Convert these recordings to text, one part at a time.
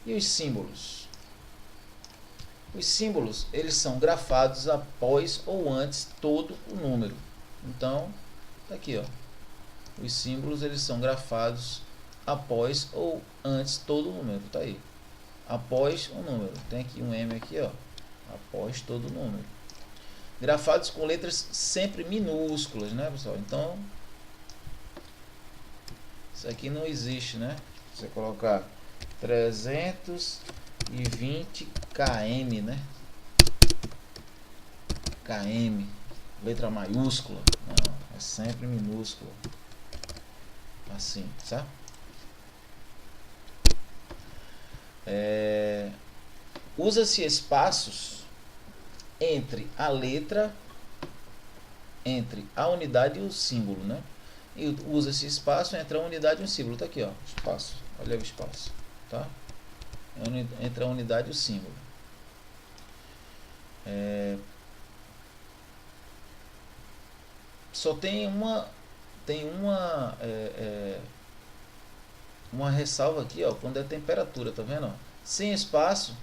E os símbolos? Os símbolos, eles são grafados após ou antes todo o número. Então, tá aqui, ó. Os símbolos, eles são grafados após ou antes todo o número. Tá aí. Após o número. Tem aqui um M aqui, ó. Após todo o número. Grafados com letras sempre minúsculas, né, pessoal? Então, isso aqui não existe, né? Você colocar 320 km, né? KM, letra maiúscula. Não, é sempre minúscula. Assim, tá? Usa-se espaços entre a letra, entre a unidade e o símbolo, né? E usa-se espaço entre a unidade e o símbolo. Tá aqui, ó, espaço. Olha o espaço, tá? Entre a unidade e o símbolo. Só tem uma ressalva aqui, ó, quando é temperatura, tá vendo? Ó? Sem espaço,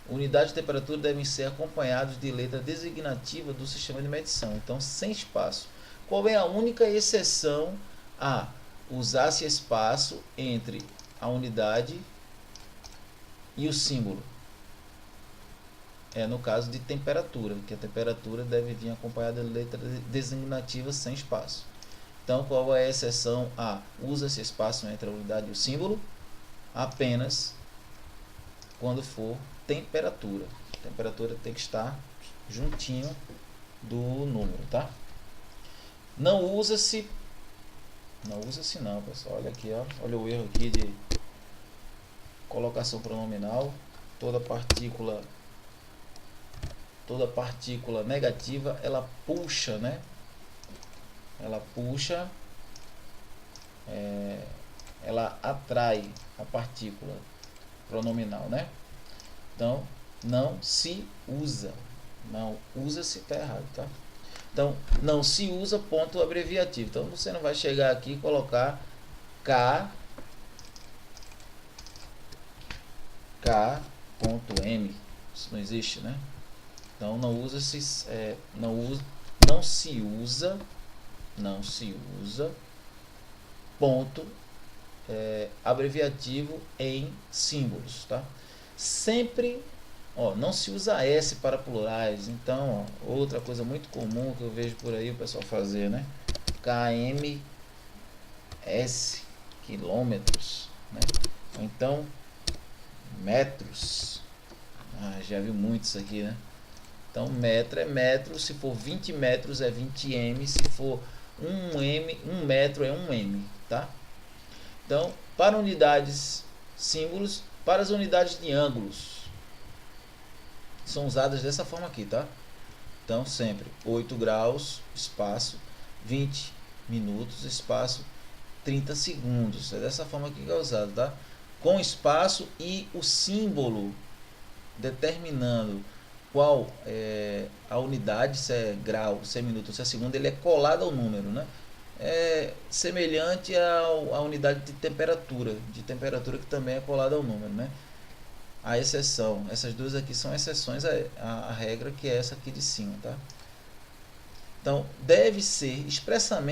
unidade de temperatura devem ser acompanhados de letra designativa do sistema de medição. Então, sem espaço. Qual é a única exceção a usar-se espaço entre a unidade e o símbolo? É no caso de temperatura, que a temperatura deve vir acompanhada de letra designativa sem espaço. Então, qual é a exceção a usa-se espaço entre a unidade e o símbolo? Apenas quando for temperatura. A temperatura tem que estar juntinho do número, tá? Não usa-se não, pessoal. Olha aqui, ó. Olha o erro aqui de colocação pronominal. Toda partícula negativa, ela puxa, né? Ela puxa, ela atrai a partícula pronominal, né? Então, não se usa. Não usa-se, tá errado, tá? Então, não se usa ponto abreviativo. Então, você não vai chegar aqui e colocar K.M. Isso não existe, né? Então, não se usa ponto abreviativo em símbolos, tá? Sempre, ó, não se usa S para plurais. Então, ó, outra coisa muito comum que eu vejo por aí o pessoal fazer, né? KM, S, quilômetros, né? Ou então, metros. Já vi muito isso aqui, né? Então, metro é metro, se for 20 metros é 20 m, se for 1 metro é 1 m, tá? Então, para unidades símbolos, para as unidades de ângulos, são usadas dessa forma aqui, tá? Então, sempre 8 graus, espaço, 20 minutos, espaço, 30 segundos. É dessa forma aqui que é usado, tá? Com espaço e o símbolo determinando qual é a unidade, se é grau, se é minuto, se é segundo, ele é colado ao número, né? É semelhante à unidade de temperatura que também é colada ao número, né? A exceção, essas duas aqui são exceções à regra, que é essa aqui de cima, tá? Então, deve ser expressa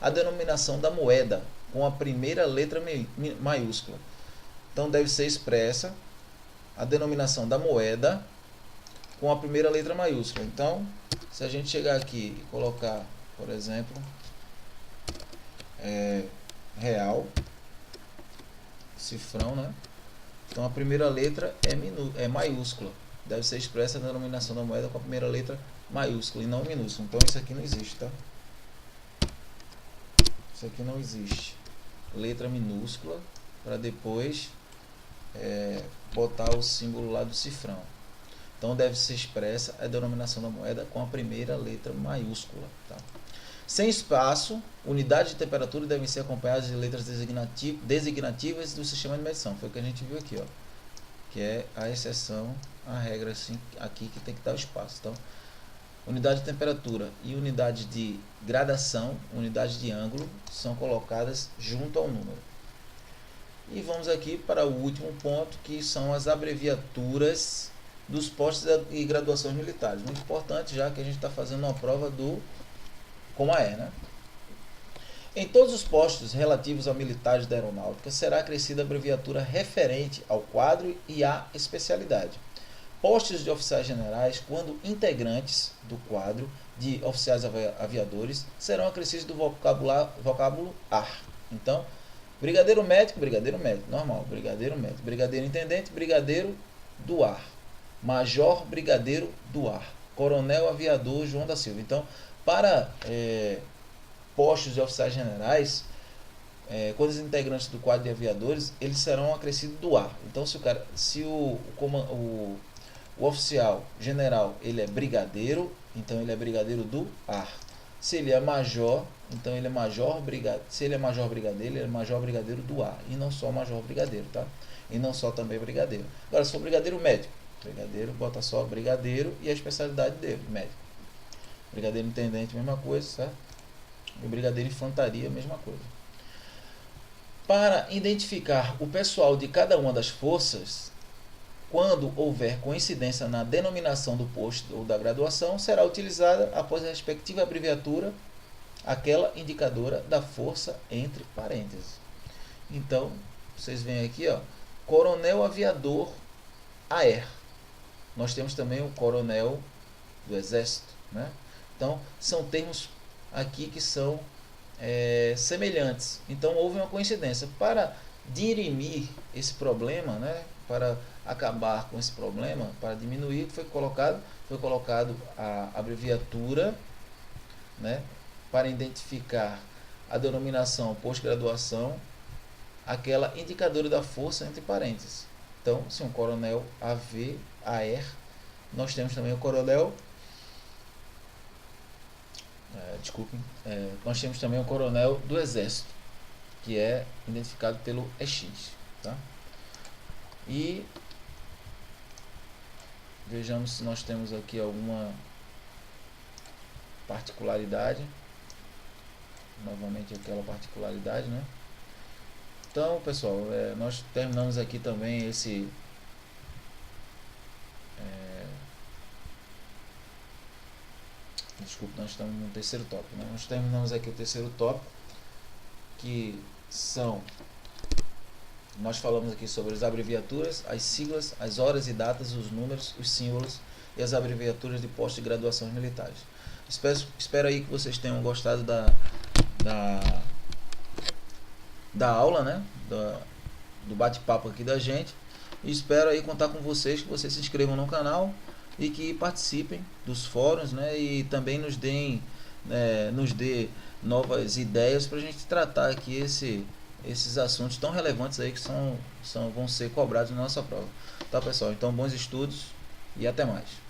a denominação da moeda com a primeira letra maiúscula. Então, deve ser expressa a denominação da moeda com a primeira letra maiúscula. Então, se a gente chegar aqui e colocar, por exemplo, real, cifrão, né? Então, a primeira letra é maiúscula. Deve ser expressa a denominação da moeda com a primeira letra maiúscula e não minúscula. Então, isso aqui não existe, tá? Isso aqui não existe. Letra minúscula para depois botar o símbolo lá do cifrão. Então, deve ser expressa a denominação da moeda com a primeira letra maiúscula, tá? Sem espaço, unidades de temperatura devem ser acompanhadas de letras designativas do sistema de medição. Foi o que a gente viu aqui, ó, que é a exceção à regra assim, aqui, que tem que dar o espaço. Então, unidade de temperatura e unidade de gradação, unidade de ângulo, são colocadas junto ao número. E vamos aqui para o último ponto, que são as abreviaturas dos postos e graduações militares. Muito importante, já que a gente está fazendo uma prova do COMAER, né? Em todos os postos relativos a militares da aeronáutica, será acrescida a abreviatura referente ao quadro e à especialidade. Postos de oficiais generais, quando integrantes do quadro de oficiais aviadores, serão acrescidos do vocábulo AR. Então, brigadeiro médico, normal, brigadeiro médico, brigadeiro intendente, brigadeiro do ar, major brigadeiro do ar, coronel aviador João da Silva. Então, para postos de oficiais generais, quando os integrantes do quadro de aviadores, eles serão acrescidos do ar. Então, se o oficial general ele é brigadeiro, então ele é brigadeiro do ar. Se ele é major, então ele é major brigadeiro. Se ele é major brigadeiro, ele é major brigadeiro do ar. E não só major brigadeiro, tá? E não só também brigadeiro. Agora, se for brigadeiro médico, brigadeiro, bota só brigadeiro e a especialidade dele, médico. Brigadeiro intendente, mesma coisa, certo? E brigadeiro infantaria, mesma coisa. Para identificar o pessoal de cada uma das forças, quando houver coincidência na denominação do posto ou da graduação, será utilizada, após a respectiva abreviatura, aquela indicadora da força entre parênteses. Então, vocês veem aqui, ó, coronel aviador AER. Nós temos também o coronel do Exército, né? Então, são termos aqui que são semelhantes. Então, houve uma coincidência. Para dirimir esse problema, né? Para acabar com esse problema, para diminuir, foi colocado a abreviatura, né, para identificar a denominação pós-graduação, aquela indicadora da força entre parênteses. Então, se um coronel AV, AR, nós temos também o coronel, nós temos também o coronel do Exército, que é identificado pelo EX, tá? E vejamos se nós temos aqui alguma particularidade. Novamente aquela particularidade, né? Então, pessoal, nós terminamos aqui também esse desculpe, nós estamos no terceiro tópico, né? Nós terminamos aqui o terceiro tópico, que são, nós falamos aqui sobre as abreviaturas, as siglas, as horas e datas, os números, os símbolos e as abreviaturas de postos de graduações militares. Espero aí que vocês tenham gostado da aula, né? Do bate-papo aqui da gente. E espero aí contar com vocês, que vocês se inscrevam no canal e que participem dos fóruns, né? E também nos dê novas ideias para a gente tratar aqui esses assuntos tão relevantes aí que vão ser cobrados na nossa prova. Tá, pessoal? Então, bons estudos e até mais.